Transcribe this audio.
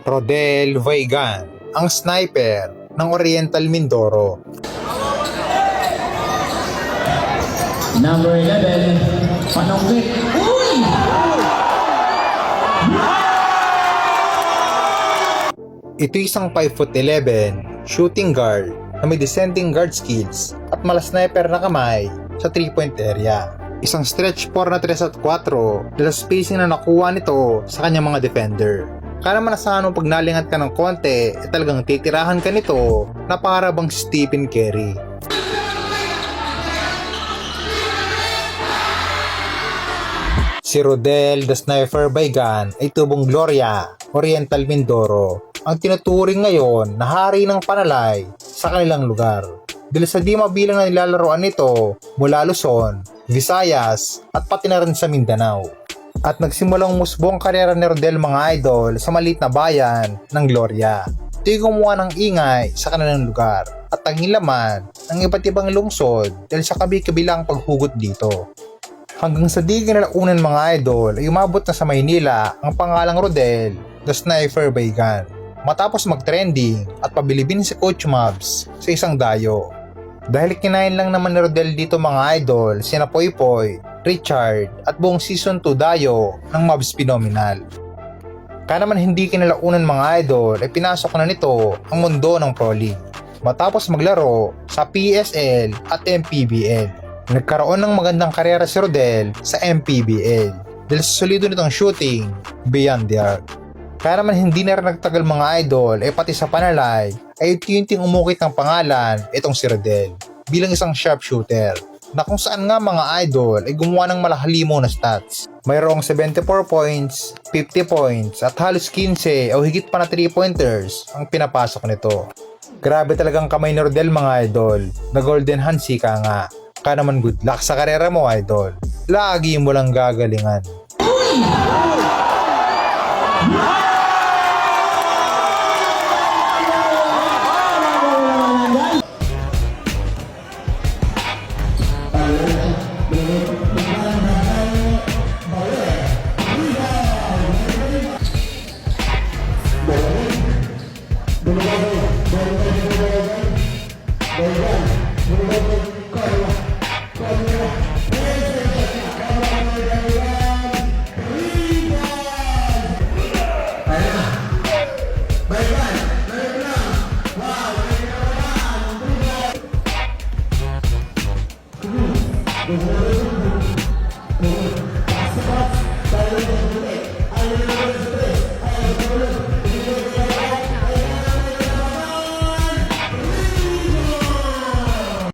Rodel Vaigan, ang sniper ng Oriental Mindoro. Number 11, Panongkit. Uy! Ito isang 5'11" shooting guard na may descending guard skills at mala sniper na kamay sa 3-point area. Isang stretch 4 na 3 at 4 dahil sa spacing na nakuha nito sa kanyang mga defender. Kaya naman sa anong pag nalingat ka ng konti, talagang titirahan ka nito na para bang Stephen Curry. Si Rodel the Sniper Vaigan ay tubong Gloria, Oriental Mindoro, ang tinuturing ngayon na hari ng panalay sa kanilang lugar. Dahil sa di mabilang na nilalaroan nito mula Luzon, Visayas at pati na rin sa Mindanao. At nagsimulang musbong karera ni Rodel mga idol sa maliit na bayan ng Gloria. Ito'y gumawa ng ingay sa kanilang lugar at ang hilaman ng iba't ibang lungsod dahil sa kabi-kabilang paghugot dito. Hanggang sa di kinalaunan mga idol ay umabot na sa Maynila ang pangalang Rodel the Sniper Vaigan. Matapos mag-trending at pabilibin si Coach Mavs sa isang dayo. Dahil kinain lang naman ni Rodel dito mga idol sina Poy Poy, Richard at buong season 2 dayo ng Mavs Phenomenal. Kaya naman hindi kinalaunan mga idol ay pinasok na nito ang mundo ng Pro League. Matapos maglaro sa PSL at MPBL. Nagkaroon ng magandang karera si Rodel sa MPBL dahil sa solido nitong shooting beyond the arc. Kaya naman hindi na rin nagtagal mga idol ay pati sa panalay ay unti-unting umukit ng pangalan itong si Rodel bilang isang sharpshooter na kung saan nga mga idol ay gumawa ng malahalimo na stats. Mayroong 74 points, 50 points at halos 15 o higit pa na 3-pointers ang pinapasok nito. Grabe talagang kamay ni Rodel mga idol, na golden hands ka nga. Kaya naman good luck sa karera mo idol. Lagi mo lang gagalingan. Number